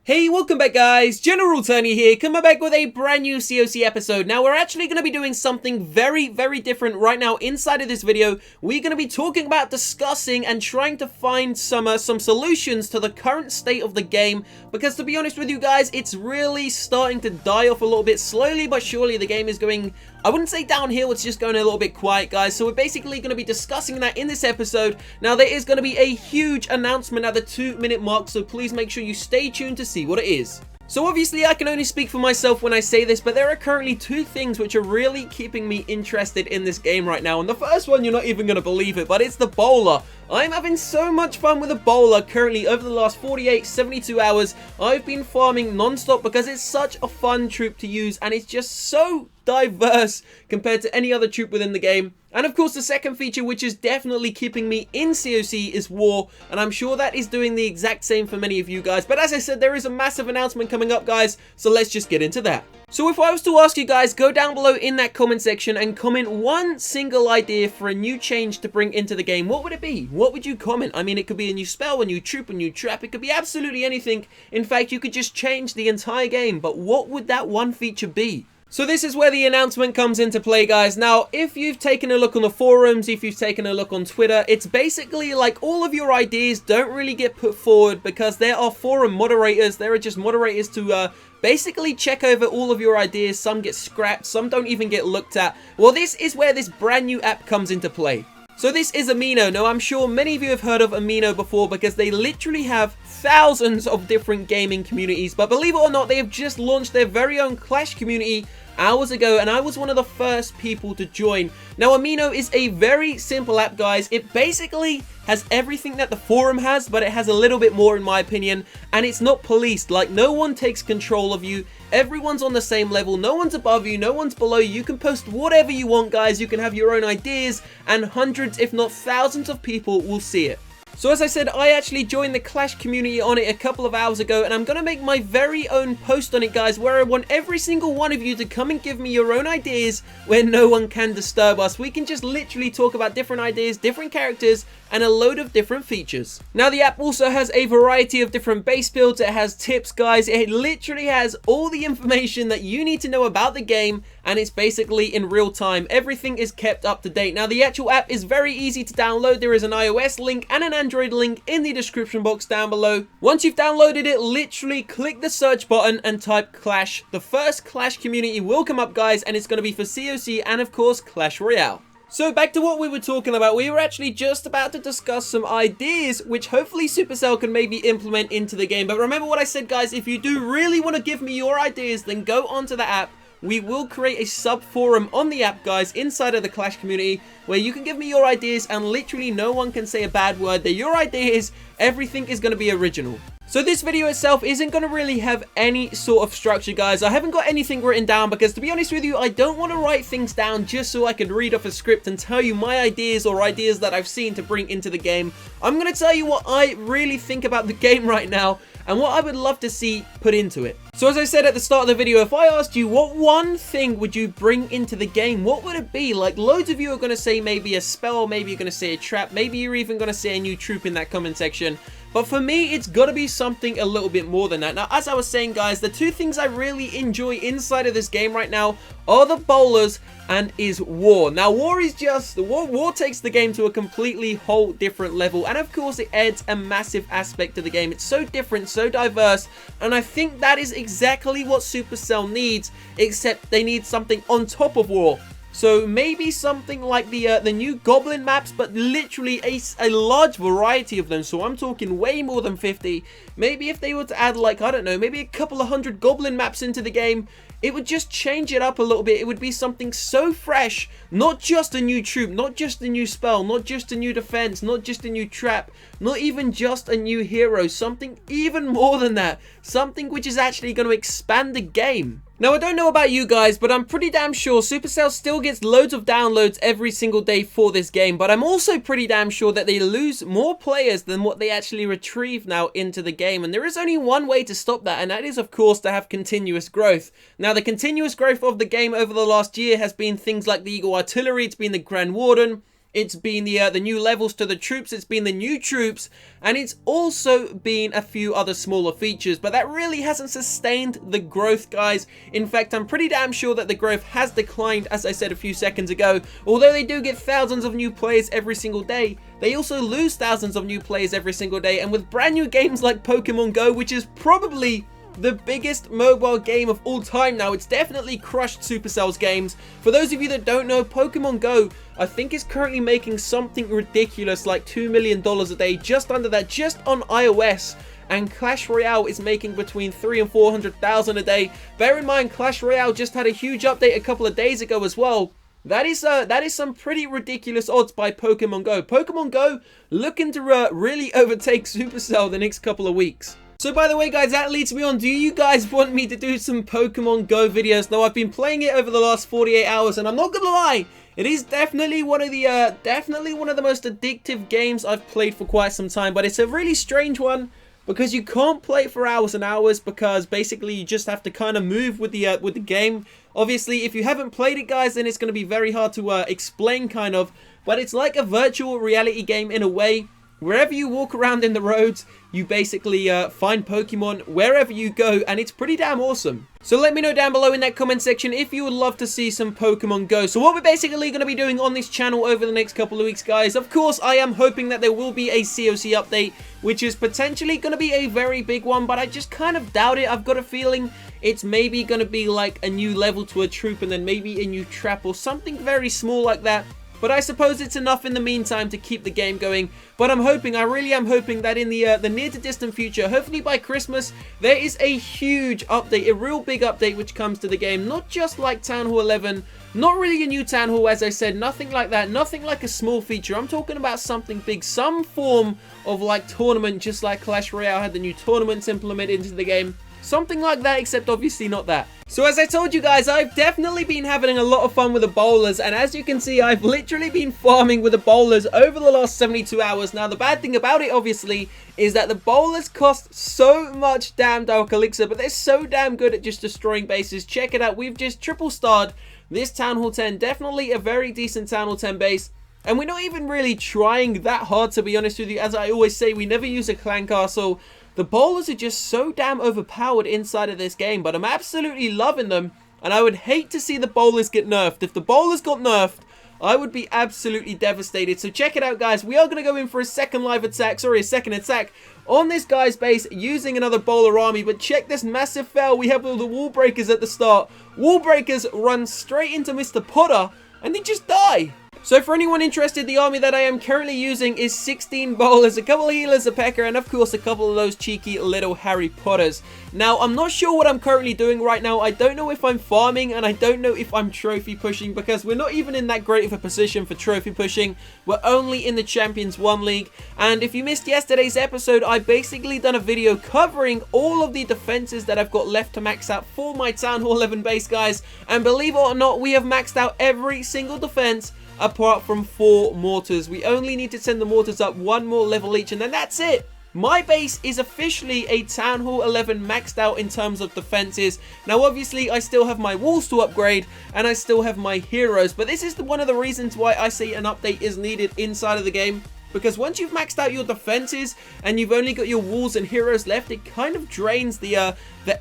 Hey, welcome back guys, General Tony here, coming back with a brand new COC episode. Now we're actually going to be doing something very different right now inside of this video. We're going to be talking about discussing and trying to find some solutions to the current state of the game. Because to be honest with you guys, it's really starting to die off a little bit. Slowly but surely the game is going, I wouldn't say downhill, it's just going a little bit quiet guys. So we're basically going to be discussing that in this episode. Now there is going to be a huge announcement at the 2-minute mark, so please make sure you stay tuned to see what it is. So obviously I can only speak for myself when I say this, but there are currently two things which are really keeping me interested in this game right now. And the first one, you're not even going to believe it, but it's the bowler. I'm having so much fun with the bowler currently. Over the last 48, 72 hours, I've been farming non-stop because it's such a fun troop to use and it's just so diverse compared to any other troop within the game. And of course the second feature, which is definitely keeping me in COC, is war, and I'm sure that is doing the exact same for many of you guys. But as I said, there is a massive announcement coming up guys, so let's just get into that. So if I was to ask you guys, go down below in that comment section and comment one single idea for a new change to bring into the game, what would it be? What would you comment? I mean, it could be a new spell, a new troop, a new trap, it could be absolutely anything. In fact, you could just change the entire game, but what would that one feature be? So this is where the announcement comes into play guys. Now if you've taken a look on the forums, if you've taken a look on Twitter, it's basically like all of your ideas don't really get put forward because there are forum moderators. There are just moderators to basically check over all of your ideas. Some get scrapped, some don't even get looked at. Well, this is where this brand new app comes into play. So this is Amino. Now I'm sure many of you have heard of Amino before because they literally have thousands of different gaming communities, but believe it or not, they have just launched their very own Clash community hours ago, and I was one of the first people to join. Now Amino is a very simple app guys. It basically has everything that the forum has, but it has a little bit more in my opinion, and it's not policed. Like, no one takes control of you. Everyone's on the same level, no one's above you, no one's below you. You can post whatever you want guys, you can have your own ideas, and hundreds if not thousands of people will see it. So as I said, I actually joined the Clash community on it a couple of hours ago, and I'm going to make my very own post on it guys, where I want every single one of you to come and give me your own ideas where no one can disturb us. We can just literally talk about different ideas, different characters, and a load of different features. Now the app also has a variety of different base builds, it has tips guys, it literally has all the information that you need to know about the game, and it's basically in real time. Everything is kept up to date. Now the actual app is very easy to download. There is an iOS link and an Android link in the description box down below. Once you've downloaded it, literally click the search button and type Clash. The first Clash community will come up guys, and it's going to be for COC and of course Clash Royale. So back to what we were talking about, we were actually just about to discuss some ideas which hopefully Supercell can maybe implement into the game. But remember what I said guys, if you do really want to give me your ideas, then go onto the app. We will create a sub forum on the app guys inside of the Clash community where you can give me your ideas and literally no one can say a bad word. They're your ideas, everything is going to be original. So this video itself isn't going to really have any sort of structure guys. I haven't got anything written down because to be honest with you, I don't want to write things down just so I can read off a script and tell you my ideas or ideas that I've seen to bring into the game. I'm going to tell you what I really think about the game right now and what I would love to see put into it. So as I said at the start of the video, if I asked you what one thing would you bring into the game, what would it be? Like loads of you are going to say maybe a spell, maybe you're going to say a trap, maybe you're even going to say a new troop in that comment section. But for me, it's got to be something a little bit more than that. Now, as I was saying, guys, the two things I really enjoy inside of this game right now are the bowlers and is war. Now, war is just, war takes the game to a completely whole different level. And of course, it adds a massive aspect to the game. It's so different, so diverse. And I think that is exactly what Supercell needs, except they need something on top of war. So maybe something like the new goblin maps, but literally a large variety of them. So I'm talking way more than 50. Maybe if they were to add like, I don't know, maybe a couple of hundred goblin maps into the game, it would just change it up a little bit. It would be something so fresh, not just a new troop, not just a new spell, not just a new defense, not just a new trap, not even just a new hero, something even more than that, something which is actually going to expand the game. Now, I don't know about you guys, but I'm pretty damn sure Supercell still gets loads of downloads every single day for this game, but I'm also pretty damn sure that they lose more players than what they actually retrieve now into the game, and there is only one way to stop that, and that is, of course, to have continuous growth. Now, the continuous growth of the game over the last year has been things like the Eagle Artillery, it's been the Grand Warden, It's been the new levels to the troops, it's been the new troops, and it's also been a few other smaller features, but that really hasn't sustained the growth, guys. In fact, I'm pretty damn sure that the growth has declined, as I said a few seconds ago. Although they do get thousands of new players every single day, they also lose thousands of new players every single day, and with brand new games like Pokemon Go, which is probably the biggest mobile game of all time now. It's definitely crushed Supercell's games. For those of you that don't know, Pokemon Go, I think is currently making something ridiculous like $2 million a day, just under that, just on iOS. And Clash Royale is making between 300,000 and 400,000 a day. Bear in mind, Clash Royale just had a huge update a couple of days ago as well. That is some pretty ridiculous odds by Pokemon Go. Pokemon Go looking to really overtake Supercell the next couple of weeks. So by the way, guys, that leads me on. Do you guys want me to do some Pokemon Go videos? Now, I've been playing it over the last 48 hours, and I'm not gonna lie, it is definitely one of the most addictive games I've played for quite some time. But it's a really strange one because you can't play it for hours and hours, because basically you just have to kind of move with the game. Obviously, if you haven't played it, guys, then it's going to be very hard to explain, kind of. But it's like a virtual reality game in a way. Wherever you walk around in the roads, you basically find Pokemon wherever you go, and it's pretty damn awesome. So let me know down below in that comment section if you would love to see some Pokemon Go. So what we're basically going to be doing on this channel over the next couple of weeks, guys, of course, I am hoping that there will be a COC update, which is potentially going to be a very big one, but I just kind of doubt it. I've got a feeling it's maybe going to be like a new level to a troop, and then maybe a new trap or something very small like that. But I suppose it's enough in the meantime to keep the game going. But I'm hoping, I really am hoping that in the near to distant future, hopefully by Christmas, there is a huge update, a real big update which comes to the game. Not just like Town Hall 11, not really a new Town Hall, as I said, nothing like that, nothing like a small feature. I'm talking about something big, some form of like tournament, just like Clash Royale had the new tournaments implemented into the game. Something like that, except obviously not that. So as I told you guys, I've definitely been having a lot of fun with the bowlers, and as you can see, I've literally been farming with the bowlers over the last 72 hours. Now, the bad thing about it, obviously, is that the bowlers cost so much damn dark elixir, but they're so damn good at just destroying bases. Check it out, we've just triple starred this Town Hall 10, definitely a very decent Town Hall 10 base. And we're not even really trying that hard, to be honest with you. As I always say, we never use a clan castle. The bowlers are just so damn overpowered inside of this game, but I'm absolutely loving them, and I would hate to see the bowlers get nerfed. If the bowlers got nerfed, I would be absolutely devastated. So check it out, guys. We are going to go in for a second attack on this guy's base using another bowler army, but check this massive fail. We have all the wall breakers at the start. Wall breakers run straight into Mr. Potter, and they just die. So for anyone interested, the army that I am currently using is 16 bowlers, a couple of healers, a pecker, and of course a couple of those cheeky little Harry Potters. Now, I'm not sure what I'm currently doing right now. I don't know if I'm farming, and I don't know if I'm trophy pushing, because we're not even in that great of a position for trophy pushing. We're only in the Champions 1 League, and if you missed yesterday's episode, I basically done a video covering all of the defenses that I've got left to max out for my Town Hall 11 base, guys, and believe it or not, we have maxed out every single defense apart from 4 mortars. We only need to send the mortars up 1 more level each, and then that's it. My base is officially a Town Hall 11 maxed out in terms of defenses. Now, obviously, I still have my walls to upgrade, and I still have my heroes, but this is one of the reasons why I say an update is needed inside of the game. Because once you've maxed out your defenses and you've only got your walls and heroes left, it kind of drains the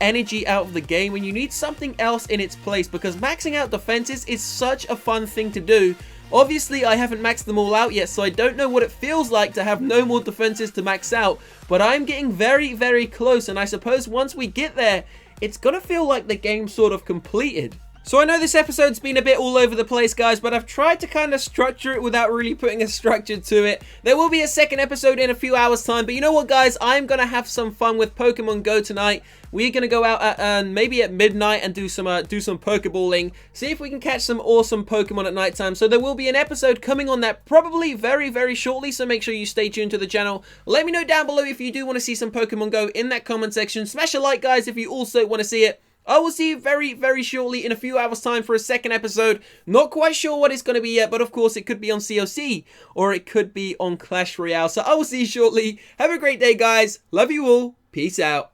energy out of the game, and you need something else in its place, because maxing out defenses is such a fun thing to do. Obviously, I haven't maxed them all out yet, so I don't know what it feels like to have no more defenses to max out, but I'm getting very, very close, and I suppose once we get there, it's gonna feel like the game's sort of completed. So I know this episode's been a bit all over the place, guys, but I've tried to kind of structure it without really putting a structure to it. There will be a second episode in a few hours' time, but you know what, guys? I'm going to have some fun with Pokemon Go tonight. We're going to go out at, maybe at midnight and do some Pokeballing. See if we can catch some awesome Pokemon at nighttime. So there will be an episode coming on that probably very, very shortly, so make sure you stay tuned to the channel. Let me know down below if you do want to see some Pokemon Go in that comment section. Smash a like, guys, if you also want to see it. I will see you very, very shortly in a few hours' time for a second episode. Not quite sure what it's going to be yet, but of course it could be on COC or it could be on Clash Royale. So I will see you shortly. Have a great day, guys. Love you all. Peace out.